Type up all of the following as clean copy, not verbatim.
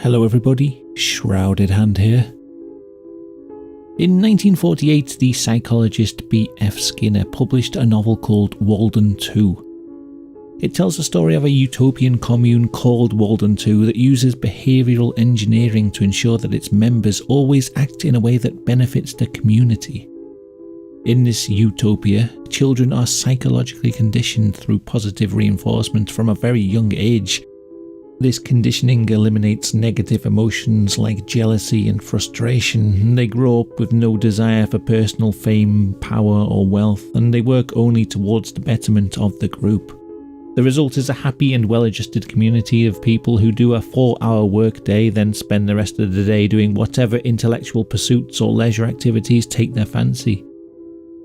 Hello everybody, Shrouded Hand here. In 1948, the psychologist B.F. Skinner published a novel called Walden 2. It tells the story of a utopian commune called Walden 2 that uses behavioural engineering to ensure that its members always act in a way that benefits the community. In this utopia, children are psychologically conditioned through positive reinforcement from a very young age. This conditioning eliminates negative emotions like jealousy and frustration. They grow up with no desire for personal fame, power or wealth, and they work only towards the betterment of the group. The result is a happy and well-adjusted community of people who do a 4-hour workday, then spend the rest of the day doing whatever intellectual pursuits or leisure activities take their fancy.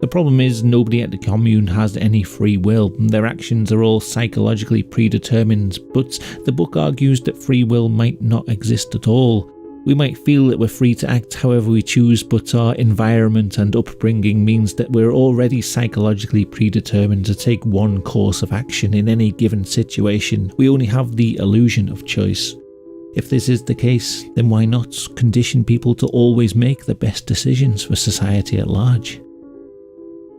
The problem is nobody at the commune has any free will. Their actions are all psychologically predetermined, but the book argues that free will might not exist at all. We might feel that we're free to act however we choose, but our environment and upbringing means that we're already psychologically predetermined to take one course of action in any given situation. We only have the illusion of choice. If this is the case, then why not condition people to always make the best decisions for society at large?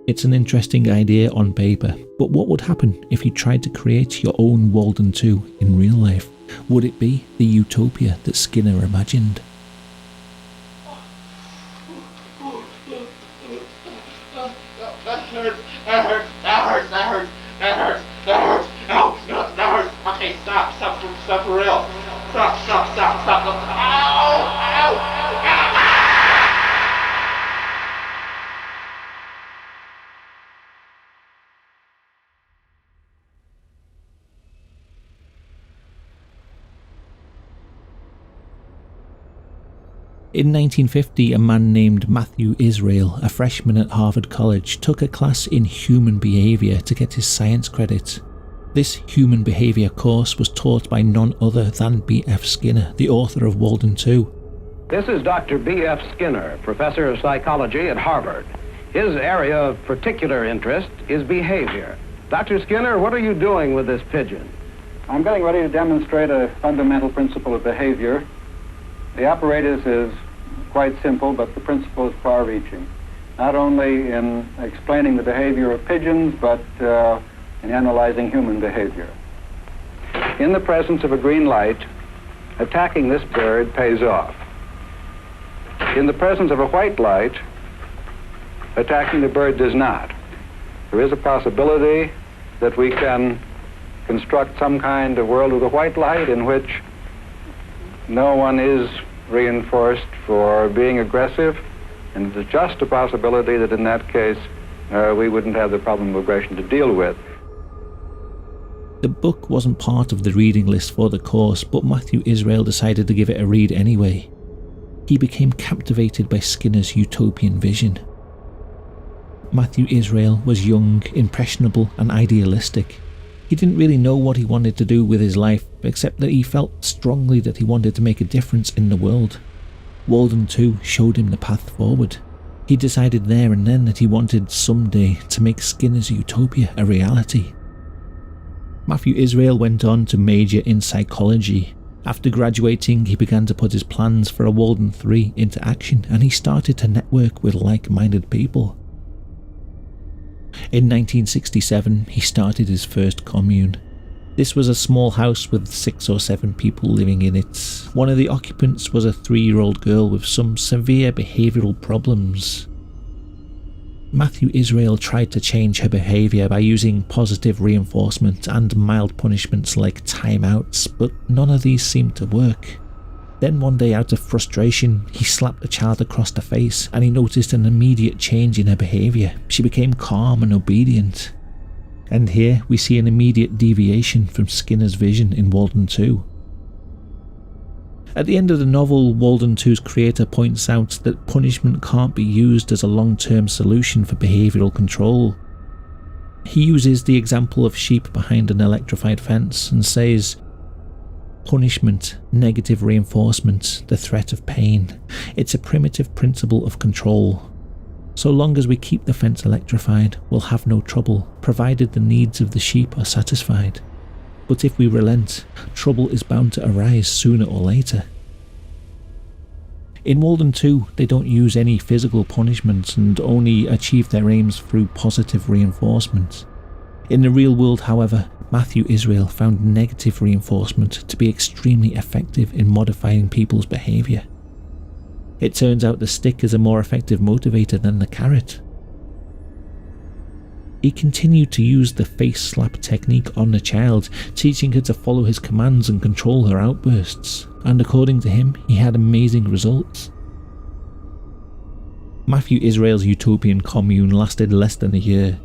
It's an interesting idea on paper, but what would happen if you tried to create your own Walden 2 in real life? Would it be the utopia that Skinner imagined? That hurts. No, that hurts. Okay, stop for real. Stop. Ow! In 1950, a man named Matthew Israel, a freshman at Harvard College, took a class in human behaviour to get his science credit. This human behaviour course was taught by none other than B.F. Skinner, the author of Walden 2. This is Dr. B.F. Skinner, professor of psychology at Harvard. His area of particular interest is behavior. Dr. Skinner, what are you doing with this pigeon? I'm getting ready to demonstrate a fundamental principle of behavior. The apparatus is quite simple, but the principle is far-reaching, not only in explaining the behavior of pigeons, but in analyzing human behavior. In the presence of a green light, attacking this bird pays off. In the presence of a white light, attacking the bird does not. There is a possibility that we can construct some kind of world with a white light in which no one is reinforced for being aggressive, and there's just a possibility that in that case we wouldn't have the problem of aggression to deal with. The book wasn't part of the reading list for the course, but Matthew Israel decided to give it a read anyway. He became captivated by Skinner's utopian vision. Matthew Israel was young, impressionable and idealistic. He didn't really know what he wanted to do with his life, except that he felt strongly that he wanted to make a difference in the world. Walden 2 showed him the path forward. He decided there and then that he wanted someday to make Skinner's utopia a reality. Matthew Israel went on to major in psychology. After graduating, he began to put his plans for a Walden 3 into action, and he started to network with like-minded people. In 1967, he started his first commune. This was a small house with 6 or 7 people living in it. One of the occupants was a 3-year-old girl with some severe behavioural problems. Matthew Israel tried to change her behaviour by using positive reinforcement and mild punishments like timeouts, but none of these seemed to work. Then one day, out of frustration, he slapped the child across the face, and he noticed an immediate change in her behaviour. She became calm and obedient. And here we see an immediate deviation from Skinner's vision in Walden 2. At the end of the novel, Walden 2's creator points out that punishment can't be used as a long-term solution for behavioural control. He uses the example of sheep behind an electrified fence and says, punishment, negative reinforcement, the threat of pain. It's a primitive principle of control. So long as we keep the fence electrified, we'll have no trouble, provided the needs of the sheep are satisfied. But if we relent, trouble is bound to arise sooner or later. In Walden 2, they don't use any physical punishment and only achieve their aims through positive reinforcement. In the real world, however, Matthew Israel found negative reinforcement to be extremely effective in modifying people's behaviour. It turns out the stick is a more effective motivator than the carrot. He continued to use the face slap technique on the child, teaching her to follow his commands and control her outbursts, and according to him, he had amazing results. Matthew Israel's utopian commune lasted less than a year.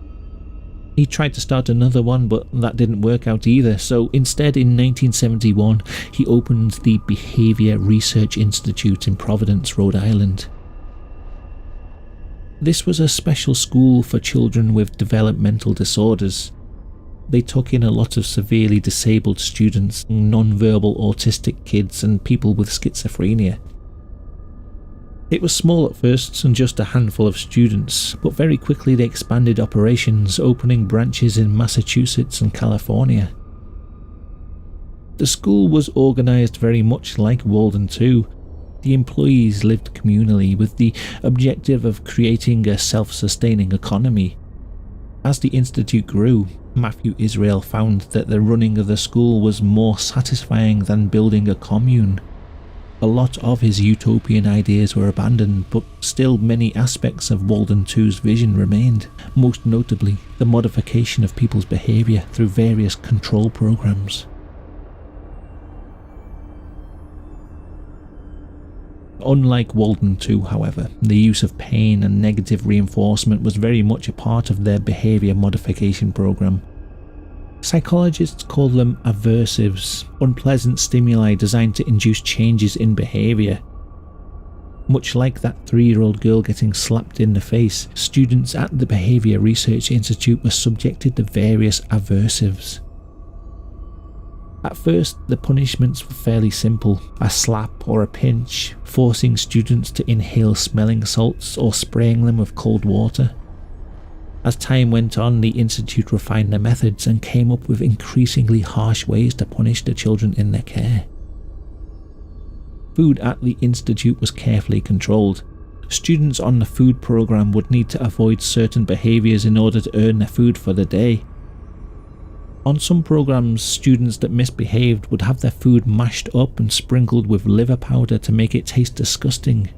He tried to start another one, but that didn't work out either, so instead in 1971 he opened the Behaviour Research Institute in Providence, Rhode Island. This was a special school for children with developmental disorders. They took in a lot of severely disabled students, non-verbal autistic kids and people with schizophrenia. It was small at first and just a handful of students, but very quickly they expanded operations, opening branches in Massachusetts and California. The school was organised very much like Walden 2. The employees lived communally with the objective of creating a self-sustaining economy. As the institute grew, Matthew Israel found that the running of the school was more satisfying than building a commune. A lot of his utopian ideas were abandoned, but still many aspects of Walden 2's vision remained, most notably the modification of people's behaviour through various control programs. Unlike Walden 2, however, the use of pain and negative reinforcement was very much a part of their behaviour modification program. Psychologists call them aversives, unpleasant stimuli designed to induce changes in behaviour. Much like that 3-year-old girl getting slapped in the face, students at the Behaviour Research Institute were subjected to various aversives. At first, the punishments were fairly simple, a slap or a pinch, forcing students to inhale smelling salts or spraying them with cold water. As time went on, the institute refined their methods and came up with increasingly harsh ways to punish the children in their care. Food at the institute was carefully controlled. Students on the food program would need to avoid certain behaviours in order to earn their food for the day. On some programs, students that misbehaved would have their food mashed up and sprinkled with liver powder to make it taste disgusting.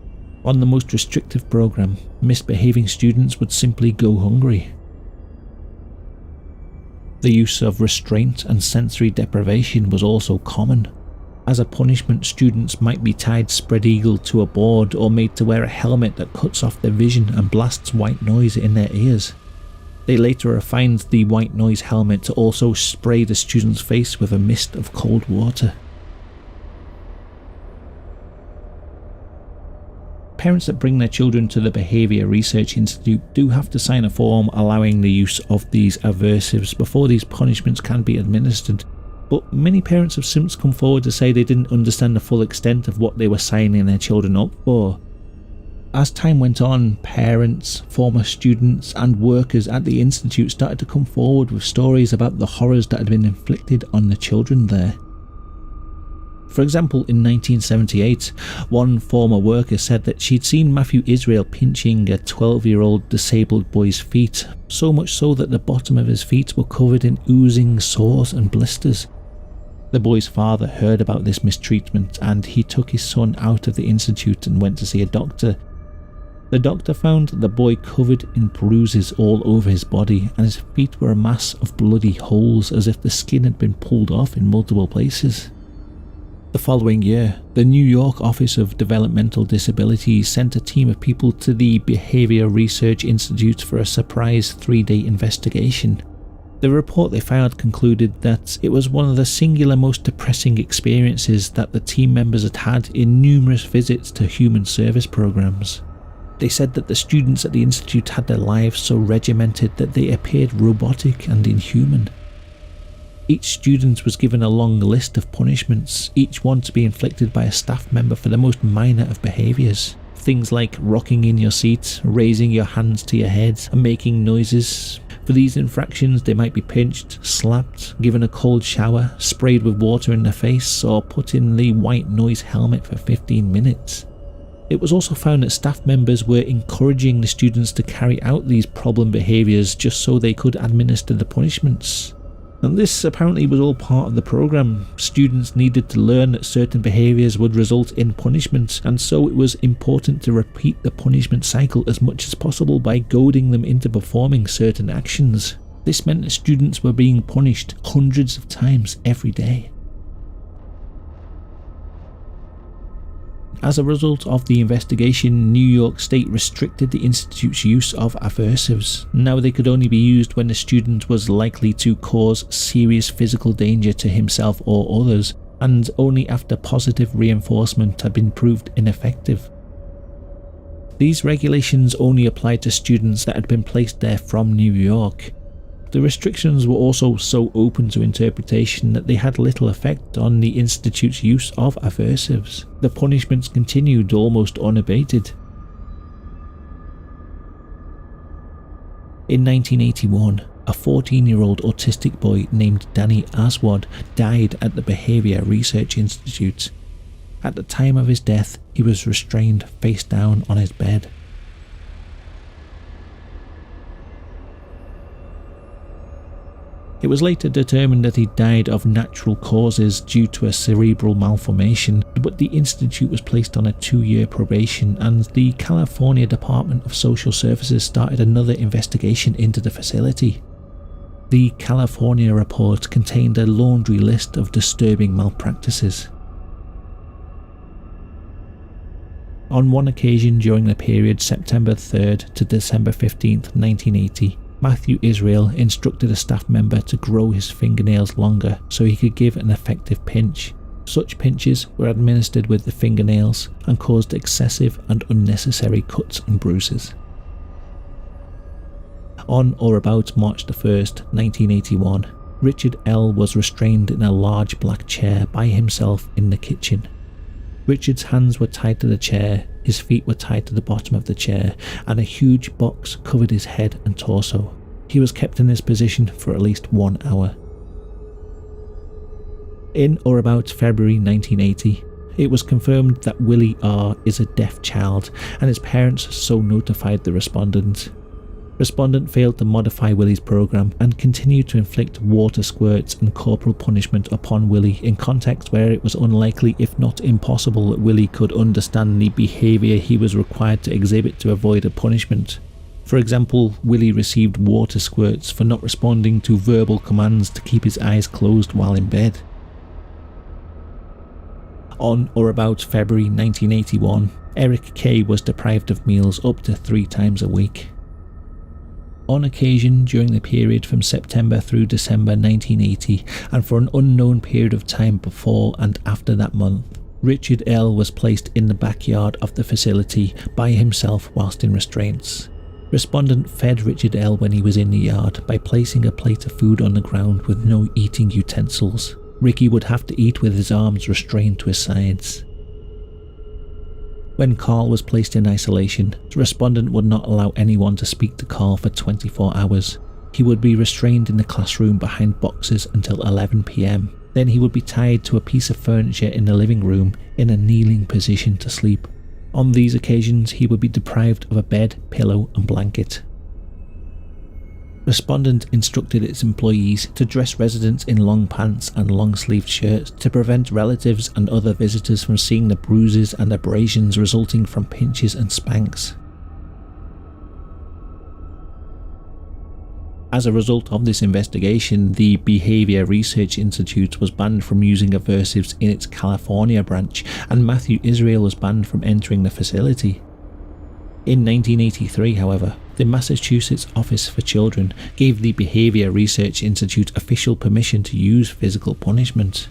On the most restrictive program, misbehaving students would simply go hungry. The use of restraint and sensory deprivation was also common. As a punishment, students might be tied spread-eagled to a board or made to wear a helmet that cuts off their vision and blasts white noise in their ears. They later refined the white noise helmet to also spray the student's face with a mist of cold water. Parents that bring their children to the Behaviour Research Institute do have to sign a form allowing the use of these aversives before these punishments can be administered, but many parents have since come forward to say they didn't understand the full extent of what they were signing their children up for. As time went on, parents, former students and workers at the institute started to come forward with stories about the horrors that had been inflicted on the children there. For example, in 1978, one former worker said that she'd seen Matthew Israel pinching a 12-year-old disabled boy's feet, so much so that the bottom of his feet were covered in oozing sores and blisters. The boy's father heard about this mistreatment and he took his son out of the institute and went to see a doctor. The doctor found the boy covered in bruises all over his body and his feet were a mass of bloody holes as if the skin had been pulled off in multiple places. The following year, the New York Office of Developmental Disabilities sent a team of people to the Behaviour Research Institute for a surprise 3-day investigation. The report they filed concluded that it was one of the singular most depressing experiences that the team members had had in numerous visits to human service programs. They said that the students at the institute had their lives so regimented that they appeared robotic and inhuman. Each student was given a long list of punishments, each one to be inflicted by a staff member for the most minor of behaviours. Things like rocking in your seat, raising your hands to your head, and making noises. For these infractions, they might be pinched, slapped, given a cold shower, sprayed with water in the face, or put in the white noise helmet for 15 minutes. It was also found that staff members were encouraging the students to carry out these problem behaviours just so they could administer the punishments. And this apparently was all part of the program. Students needed to learn that certain behaviours would result in punishment, and so it was important to repeat the punishment cycle as much as possible by goading them into performing certain actions. This meant that students were being punished hundreds of times every day. As a result of the investigation, New York State restricted the institute's use of aversives. Now they could only be used when the student was likely to cause serious physical danger to himself or others, and only after positive reinforcement had been proved ineffective. These regulations only applied to students that had been placed there from New York. The restrictions were also so open to interpretation that they had little effect on the institute's use of aversives. The punishments continued almost unabated. In 1981, a 14-year-old autistic boy named Danny Aswad died at the Behavior Research Institute. At the time of his death, he was restrained face down on his bed. It was later determined that he died of natural causes due to a cerebral malformation, but the institute was placed on a 2-year probation, and the California Department of Social Services started another investigation into the facility. The California report contained a laundry list of disturbing malpractices. On one occasion during the period September 3rd to December 15th, 1980, Matthew Israel instructed a staff member to grow his fingernails longer so he could give an effective pinch. Such pinches were administered with the fingernails and caused excessive and unnecessary cuts and bruises. On or about March 1st, 1981, Richard L. was restrained in a large black chair by himself in the kitchen. Richard's hands were tied to the chair, his feet were tied to the bottom of the chair, and a huge box covered his head and torso. He was kept in this position for at least 1 hour. In or about February 1980, it was confirmed that Willie R. is a deaf child, and his parents so notified the respondent. Respondent failed to modify Willie's program and continued to inflict water squirts and corporal punishment upon Willie in contexts where it was unlikely, if not impossible, that Willie could understand the behaviour he was required to exhibit to avoid a punishment. For example, Willie received water squirts for not responding to verbal commands to keep his eyes closed while in bed. On or about February 1981, Eric K. was deprived of meals up to 3 times a week. On occasion during the period from September through December 1980, and for an unknown period of time before and after that month, Richard L. was placed in the backyard of the facility by himself whilst in restraints. Respondent fed Richard L. when he was in the yard by placing a plate of food on the ground with no eating utensils. Ricky would have to eat with his arms restrained to his sides. When Carl was placed in isolation, the respondent would not allow anyone to speak to Carl for 24 hours. He would be restrained in the classroom behind boxes until 11 PM. Then he would be tied to a piece of furniture in the living room in a kneeling position to sleep. On these occasions, he would be deprived of a bed, pillow and blanket. Respondent instructed its employees to dress residents in long pants and long-sleeved shirts to prevent relatives and other visitors from seeing the bruises and abrasions resulting from pinches and spanks. As a result of this investigation, the Behavior Research Institute was banned from using aversives in its California branch, and Matthew Israel was banned from entering the facility. In 1983, however, the Massachusetts Office for Children gave the Behavior Research Institute official permission to use physical punishment.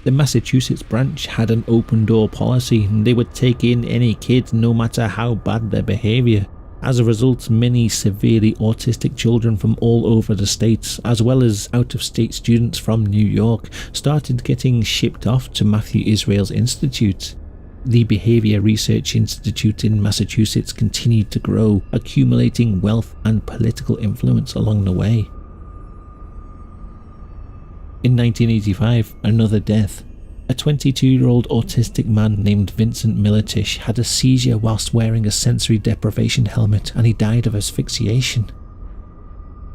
The Massachusetts branch had an open door policy, and they would take in any kid no matter how bad their behaviour. As a result, many severely autistic children from all over the states, as well as out-of-state students from New York, started getting shipped off to Matthew Israel's institute. The Behavior Research Institute in Massachusetts continued to grow, accumulating wealth and political influence along the way. In 1985, another death. A 22-year-old autistic man named Vincent Militish had a seizure whilst wearing a sensory deprivation helmet, and he died of asphyxiation.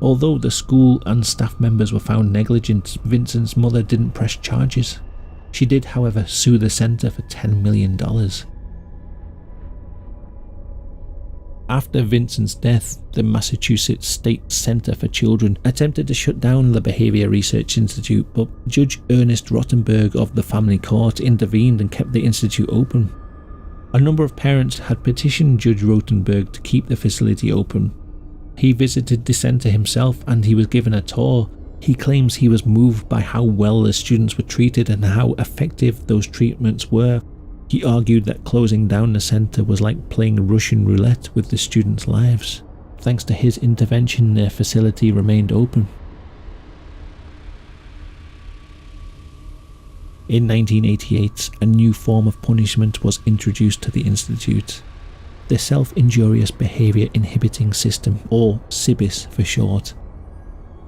Although the school and staff members were found negligent, Vincent's mother didn't press charges. She did, however, sue the centre for $10 million. After Vincent's death, the Massachusetts State Center for Children attempted to shut down the Behavior Research Institute, but Judge Ernest Rotenberg of the family court intervened and kept the institute open. A number of parents had petitioned Judge Rotenberg to keep the facility open. He visited the center himself and he was given a tour. He claims he was moved by how well the students were treated and how effective those treatments were. He argued that closing down the centre was like playing Russian roulette with the students' lives. Thanks to his intervention, their facility remained open. In 1988, a new form of punishment was introduced to the institute. The Self-Injurious Behaviour Inhibiting System, or SIBIS for short.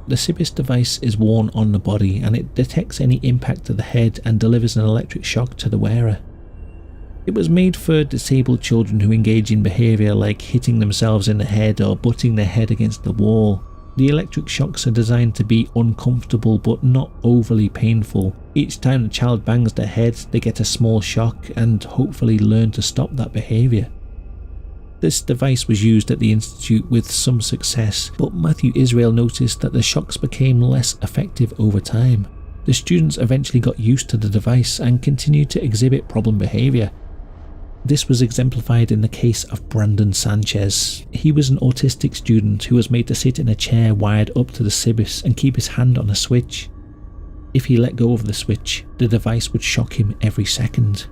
The SIBIS device is worn on the body and it detects any impact to the head and delivers an electric shock to the wearer. It was made for disabled children who engage in behaviour like hitting themselves in the head or butting their head against the wall. The electric shocks are designed to be uncomfortable but not overly painful. Each time the child bangs their head, they get a small shock and hopefully learn to stop that behaviour. This device was used at the institute with some success, but Matthew Israel noticed that the shocks became less effective over time. The students eventually got used to the device and continued to exhibit problem behaviour. This was exemplified in the case of Brandon Sanchez. He was an autistic student who was made to sit in a chair wired up to the SIBIS and keep his hand on a switch. If he let go of the switch, the device would shock him every second.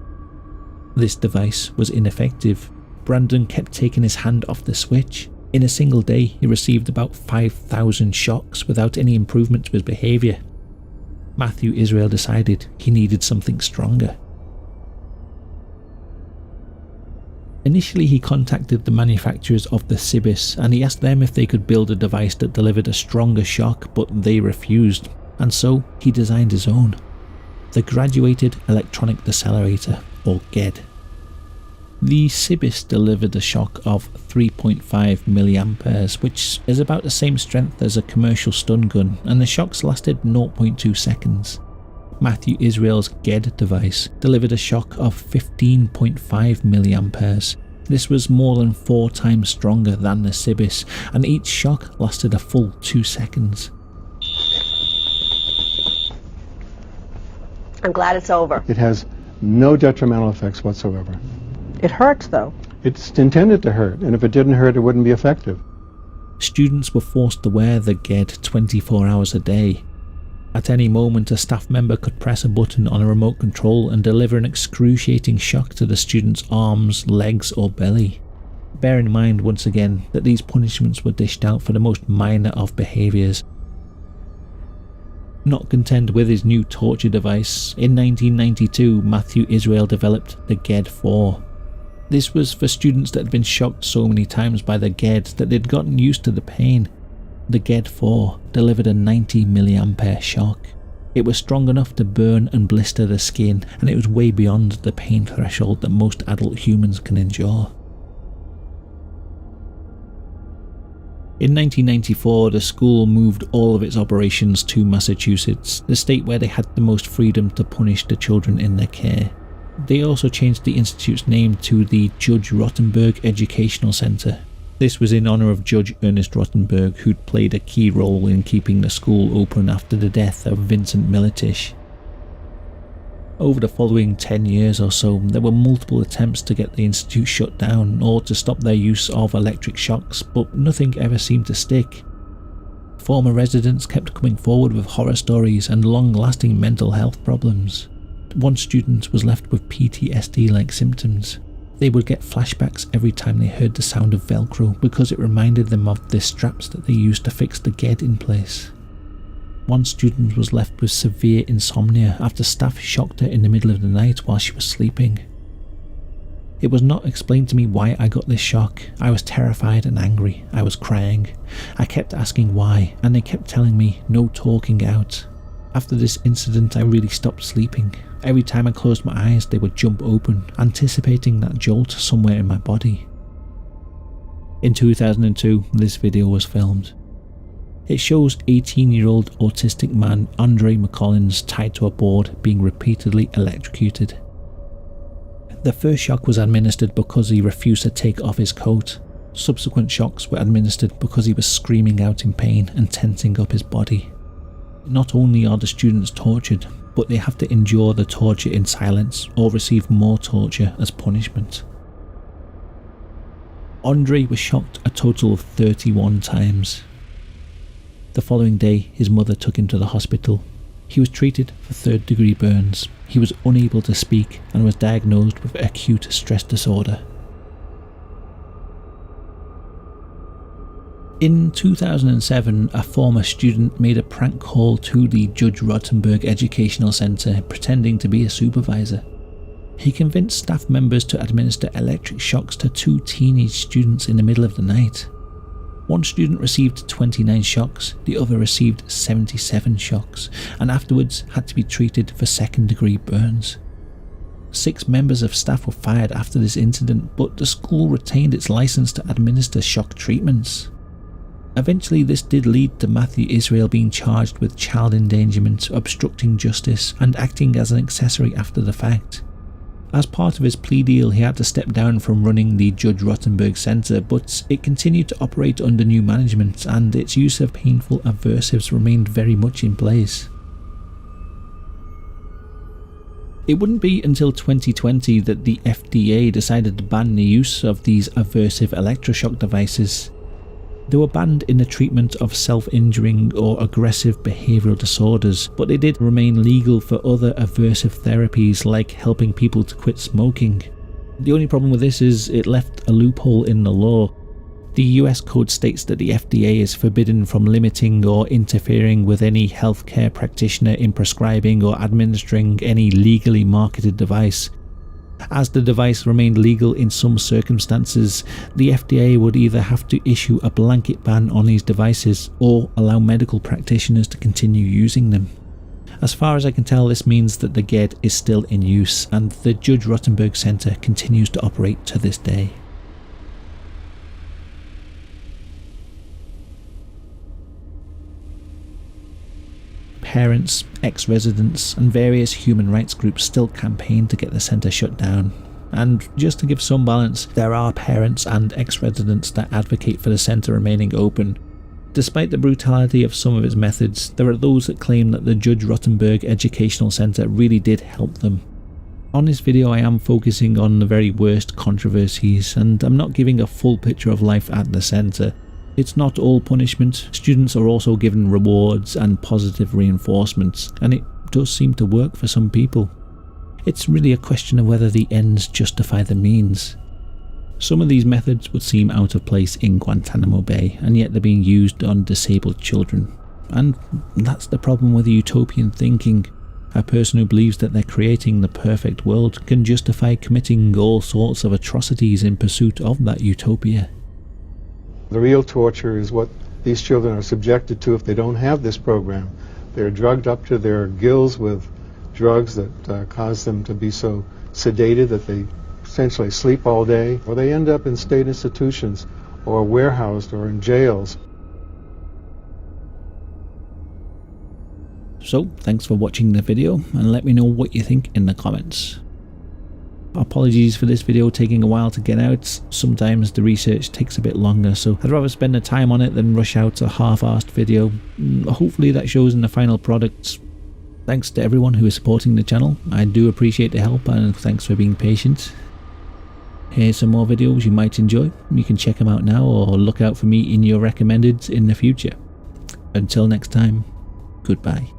This device was ineffective. Brandon kept taking his hand off the switch. In a single day, he received about 5,000 shocks without any improvement to his behaviour. Matthew Israel decided he needed something stronger. Initially, he contacted the manufacturers of the SIBIS and he asked them if they could build a device that delivered a stronger shock, but they refused, and so he designed his own. The Graduated Electronic Decelerator, or GED. The SIBIS delivered a shock of 3.5 milliamperes, which is about the same strength as a commercial stun gun, and the shocks lasted 0.2 seconds. Matthew Israel's GED device delivered a shock of 15.5 milliamperes. This was more than 4 times stronger than the SIBIS, and each shock lasted a full 2 seconds. I'm glad it's over. It has no detrimental effects whatsoever. It hurts, though. It's intended to hurt, and if it didn't hurt, it wouldn't be effective. Students were forced to wear the GED 24 hours a day. At any moment, a staff member could press a button on a remote control and deliver an excruciating shock to the student's arms, legs or belly. Bear in mind once again that these punishments were dished out for the most minor of behaviours. Not content with his new torture device, in 1992 Matthew Israel developed the GED-4. This was for students that had been shocked so many times by the GED that they'd gotten used to the pain. The GED-4 delivered a 90 milliampere shock. It was strong enough to burn and blister the skin, and it was way beyond the pain threshold that most adult humans can endure. In 1994, the school moved all of its operations to Massachusetts, the state where they had the most freedom to punish the children in their care. They also changed the institute's name to the Judge Rotenberg Educational Center. This was in honour of Judge Ernest Rotenberg, who'd played a key role in keeping the school open after the death of Vincent Militish. Over the following 10 years or so, there were multiple attempts to get the institute shut down or to stop their use of electric shocks, but nothing ever seemed to stick. Former residents kept coming forward with horror stories and long-lasting mental health problems. One student was left with PTSD-like symptoms. They would get flashbacks every time they heard the sound of Velcro because it reminded them of the straps that they used to fix the GED in place. One student was left with severe insomnia after staff shocked her in the middle of the night while she was sleeping. It was not explained to me why I got this shock. I was terrified and angry. I was crying. I kept asking why, and they kept telling me no talking out. After this incident, I really stopped sleeping. Every time I closed my eyes, they would jump open, anticipating that jolt somewhere in my body. In 2002, this video was filmed. It shows 18-year-old autistic man Andre McCollins tied to a board being repeatedly electrocuted. The first shock was administered because he refused to take off his coat. Subsequent shocks were administered because he was screaming out in pain and tensing up his body. Not only are the students tortured, but they have to endure the torture in silence or receive more torture as punishment. Andre was shocked a total of 31 times. The following day, his mother took him to the hospital. He was treated for third-degree burns. He was unable to speak and was diagnosed with acute stress disorder. In 2007, a former student made a prank call to the Judge Rotenberg Educational Centre pretending to be a supervisor. He convinced staff members to administer electric shocks to 2 teenage students in the middle of the night. One student received 29 shocks, the other received 77 shocks, and afterwards had to be treated for second-degree burns. 6 members of staff were fired after this incident, but the school retained its license to administer shock treatments. Eventually, this did lead to Matthew Israel being charged with child endangerment, obstructing justice, and acting as an accessory after the fact. As part of his plea deal, he had to step down from running the Judge Rotenberg Centre, but it continued to operate under new management, and its use of painful aversives remained very much in place. It wouldn't be until 2020 that the FDA decided to ban the use of these aversive electroshock devices. They were banned in the treatment of self-injuring or aggressive behavioural disorders, but they did remain legal for other aversive therapies like helping people to quit smoking. The only problem with this is it left a loophole in the law. The US code states that the FDA is forbidden from limiting or interfering with any healthcare practitioner in prescribing or administering any legally marketed device. As the device remained legal in some circumstances, the FDA would either have to issue a blanket ban on these devices or allow medical practitioners to continue using them. As far as I can tell, this means that the GED is still in use and the Judge Rotenberg Centre continues to operate to this day. Parents, ex-residents and various human rights groups still campaign to get the centre shut down. And just to give some balance, there are parents and ex-residents that advocate for the centre remaining open. Despite the brutality of some of its methods, there are those that claim that the Judge Rotenberg Educational Centre really did help them. On this video I am focusing on the very worst controversies, and I'm not giving a full picture of life at the centre. It's not all punishment. Students are also given rewards and positive reinforcements, and it does seem to work for some people. It's really a question of whether the ends justify the means. Some of these methods would seem out of place in Guantanamo Bay, and yet they're being used on disabled children. And that's the problem with utopian thinking. A person who believes that they're creating the perfect world can justify committing all sorts of atrocities in pursuit of that utopia. The real torture is what these children are subjected to if they don't have this program. They're drugged up to their gills with drugs that cause them to be so sedated that they essentially sleep all day, or they end up in state institutions or warehoused or in jails. So, thanks for watching the video, and let me know what you think in the comments. Apologies for this video taking a while to get out. Sometimes the research takes a bit longer, so I'd rather spend the time on it than rush out a half-arsed video. Hopefully that shows in the final product. Thanks to everyone who is supporting the channel. I do appreciate the help, and thanks for being patient. Here's some more videos you might enjoy. You can check them out now or look out for me in your recommended in the future. Until next time, goodbye.